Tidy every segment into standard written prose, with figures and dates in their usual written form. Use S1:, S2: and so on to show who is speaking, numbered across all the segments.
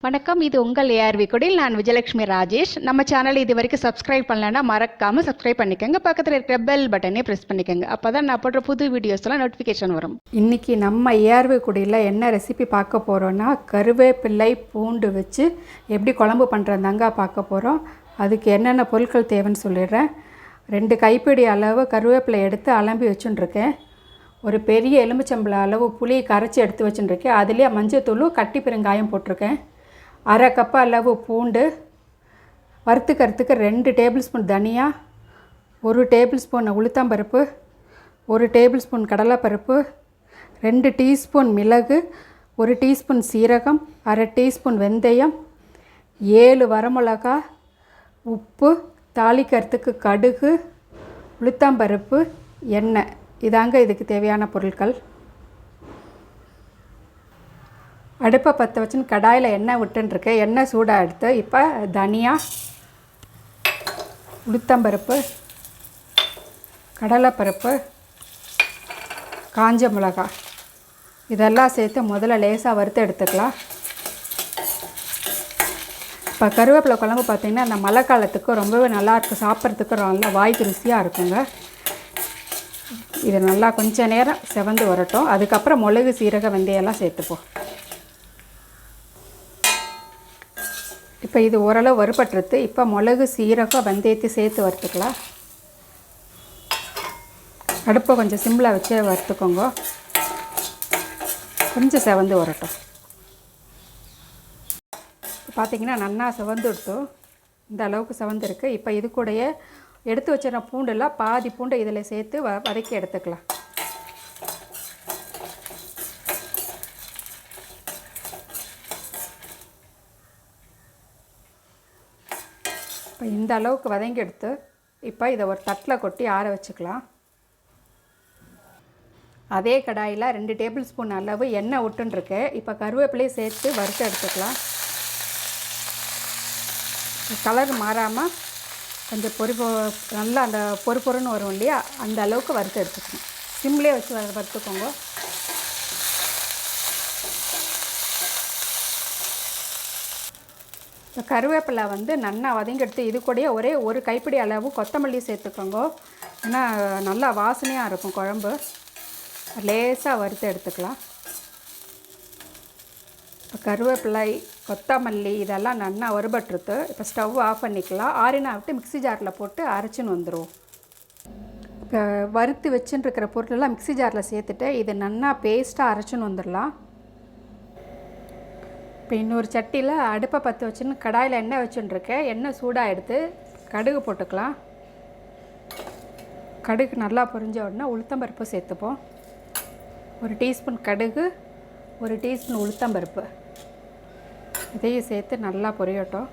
S1: வணக்கம், இது உங்கள் ஏஆர்வி குடில். நான் விஜயலட்சுமி ராஜேஷ். நம்ம சேனல் இது வரைக்கும் சப்ஸ்கிரைப் பண்ணலன்னா மறக்காமல் சப்ஸ்கிரைப் பண்ணிக்கோங்க. பக்கத்தில் இருக்கிற பெல் பட்டனே ப்ரெஸ் பண்ணிக்கோங்க. அப்போ தான் நான் போடுற புது வீடியோஸ்லாம் நோட்டிஃபிகேஷன் வரும்.
S2: இன்றைக்கி நம்ம ஏஆர்வி குடியில் என்ன ரெசிபி பார்க்க போகிறோன்னா, கருவேப்பிள்ளை பூண்டு வச்சு எப்படி குழம்பு பண்ணுறதாங்க பார்க்க போகிறோம். அதுக்கு என்னென்ன பொருட்கள் தேவைன்னு சொல்லிடுறேன். 2 கைப்பிடி அளவு கருவேப்பிலை எடுத்து அலம்பி வச்சுட்டுருக்கேன். ஒரு பெரிய எலுமிச்சம்பழம் அளவு புளி கரைச்சி எடுத்து வச்சுட்டுருக்கேன். அதுலேயே மஞ்சத்தூளும் கட்டி பெருங்காயம் போட்டிருக்கேன். 1/2 கப் அளவு பூண்டு, வறுத்துக்கிறதுக்கு 2 டேபிள் ஸ்பூன் தனியா, 1 டேபிள் ஸ்பூன் உளுத்தம்பருப்பு, 1 டேபிள் ஸ்பூன் கடலைப்பருப்பு, 2 டீஸ்பூன் மிளகு, 1 டீஸ்பூன் சீரகம், 1/2 டீஸ்பூன் வெந்தயம், 7 வரமிளகா, உப்பு, தாளிக்கிறதுக்கு கடுகு, உளுத்தம்பருப்பு, எண்ணெய். இதாங்க இதுக்கு தேவையான பொருட்கள். அடுப்பை பற்ற வச்சுன்னு கடாயில் எண்ணெய் விட்டுருக்கேன். எண்ணெய் சூடாக எடுத்து இப்போ தனியா, உளுத்தம்பருப்பு, கடலைப்பருப்பு, காஞ்ச மிளகாய் இதெல்லாம் சேர்த்து முதல்ல லேசாக வறுத்து எடுத்துக்கலாம். இப்போ கருவேப்பிலை குழம்பு பார்த்திங்கன்னா அந்த மழை காலத்துக்கு ரொம்பவே நல்லாயிருக்கும். சாப்பிட்றதுக்கு நல்லா வாய்க்கு ருசியாக இருக்குங்க. இது நல்லா கொஞ்சம் நேரம் செவந்து வரட்டும். அதுக்கப்புறம் மிளகு, சீரக, வெந்தயம்லாம் சேர்த்துப்போம். இப்போ இது ஓரளவு வறுபட்டுருது. இப்போ மிளகு, சீரகம், வெந்தயத்தை சேர்த்து வறுத்துக்கலாம். அடுப்பை கொஞ்சம் சிம்மில் வச்சு வறுத்துக்கோங்க. கொஞ்சம் செவந்து வரட்டும். பார்த்திங்கன்னா நல்லா செவந்து விட்டோம். இந்த அளவுக்கு செவந்துருக்கு. இப்போ இது கூடயே எடுத்து வச்சிட பூண்டெல்லாம் பாதி பூண்டை இதில் சேர்த்து வதக்கி எடுத்துக்கலாம். இப்போ இந்த அளவுக்கு வதங்கி எடுத்து இப்போ இதை ஒரு தட்டில் கொட்டி ஆற வச்சுக்கலாம். அதே கடாயில் 2 டேபிள் ஸ்பூன் அளவு எண்ணெய் விட்டுருக்கேன். இப்போ கருவேப்பிலையை சேர்த்து வறுத்து எடுத்துக்கலாம். கலர் மாறாமல் கொஞ்சம் நல்லா அந்த பொறுன்னு வரும் இல்லையா, அந்த அளவுக்கு வறுத்து எடுத்துக்கணும். சிம்லேயே வச்சு வறுத்துக்கோங்க. இப்போ கருவேப்பிலை நல்லா வதங்கெடுத்து இது கூடயே ஒரே 1 கைப்பிடி அளவு கொத்தமல்லி சேர்த்துக்கோங்க. ஏன்னா நல்லா வாசனையாக இருக்கும் குழம்பு. லேசாக வறுத்து எடுத்துக்கலாம். இப்போ கருவேப்பிலை, கொத்தமல்லி இதெல்லாம் நல்லா வறுபட்டுருது. இப்போ ஸ்டவ் ஆஃப் பண்ணிக்கலாம். ஆறினா விட்டு மிக்ஸி ஜாரில் போட்டு அரைச்சின்னு வந்துடுவோம். இப்போ வறுத்து வச்சுட்டுருக்கிற பொருளெல்லாம் மிக்ஸி ஜாரில் சேர்த்துட்டு இது நல்லா பேஸ்ட்டாக அரைச்சின்னு வந்துடலாம். இப்போ இன்னொரு சட்டியில் அடுப்பை பற்ற வச்சுன்னு கடாயில் எண்ணெய் வச்சுட்டுருக்கேன். எண்ணெய் சூடாக எடுத்து கடுகு போட்டுக்கலாம். கடுகு நல்லா பொரிஞ்ச உடனே உளுத்தம்பருப்பு சேர்த்துப்போம். 1 டீஸ்பூன் கடுகு, 1 டீஸ்பூன் உளுத்தம்பருப்பு இதையும் சேர்த்து நல்லா பொரியட்டும்.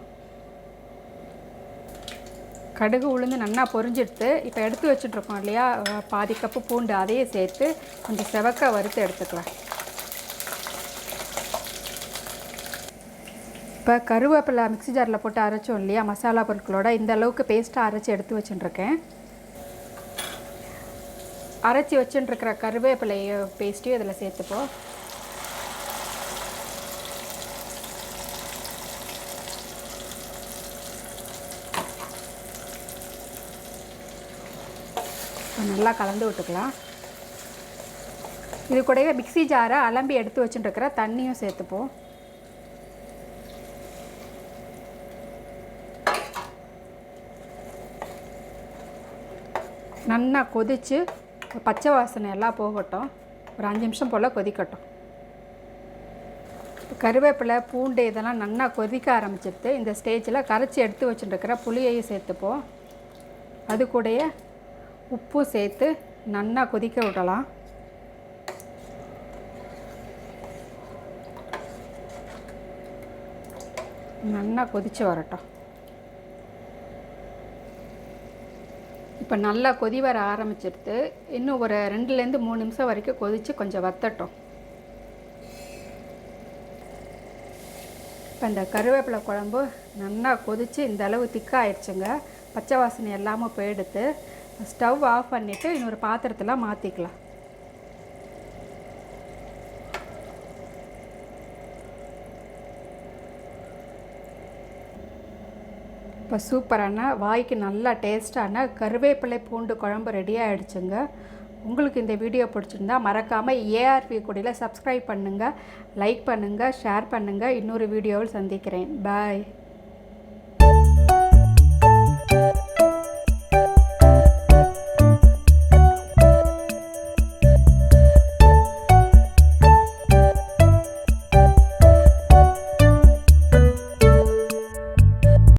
S2: கடுகு உளுந்து நல்லா பொரிஞ்சிடுத்து. இப்போ எடுத்து வச்சுட்ருக்கோம் இல்லையா பாதி கப்பு பூண்டு, அதையே சேர்த்து கொஞ்சம் செவக்க வறுத்து எடுத்துக்கலாம். இப்போ கருவேப்பிலை மிக்ஸி ஜாரில் போட்டு அரைச்சோம் இல்லையா மசாலா பொருட்களோட, இந்த அளவுக்கு பேஸ்ட்டாக அரைச்சி எடுத்து வச்சுட்டுருக்கேன். அரைச்சி வச்சுட்டுருக்கிற கருவேப்பிலை பேஸ்ட்டையும் இதில் சேர்த்துப்போம். நல்லா கலந்து விட்டுக்கலாம். இது கூடவே மிக்ஸி ஜாரை அலம்பி எடுத்து வச்சுட்டுருக்கிற தண்ணியும் சேர்த்துப்போம். நல்லா கொதித்து பச்சை வாசனை எல்லாம் போகட்டும். ஒரு 5 நிமிஷம் போல் கொதிக்கட்டும். கருவேப்பிலை, பூண்டு இதெல்லாம் நல்லா கொதிக்க ஆரம்பிச்சிடுது. இந்த ஸ்டேஜில் கரைச்சி எடுத்து வச்சுட்டுருக்கிற புளியையும் சேர்த்துப்போம். அது கூடயே உப்பு சேர்த்து நல்லா கொதிக்க விடலாம். நல்லா கொதித்து வரட்டும். இப்போ நல்லா கொதி வர ஆரம்பிச்சிடுது. இன்னும் ஒரு 2லேருந்து 3 நிமிஷம் வரைக்கும் கொதித்து கொஞ்சம் வத்தட்டும். இப்போ இந்த கருவேப்பிலை குழம்பு நல்லா கொதித்து இந்த அளவு திக்காக ஆயிடுச்சுங்க. பச்சை வாசனை எல்லாமே போயிடுத்து. ஸ்டவ் ஆஃப் பண்ணிவிட்டு இன்னொரு பாத்திரத்தில் மாற்றிக்கலாம். இப்போ சூப்பரான வாய்க்கு நல்லா டேஸ்ட்டான கருவேப்பிலை பூண்டு குழம்பு ரெடி ஆகிடுச்சுங்க. உங்களுக்கு இந்த வீடியோ பிடிச்சிருந்தா மறக்காமல் ஏஆர்வி குடியில் சப்ஸ்கிரைப் பண்ணுங்கள், லைக் பண்ணுங்கள், ஷேர் பண்ணுங்கள். இன்னொரு வீடியோவில் சந்திக்கிறேன். பாய்.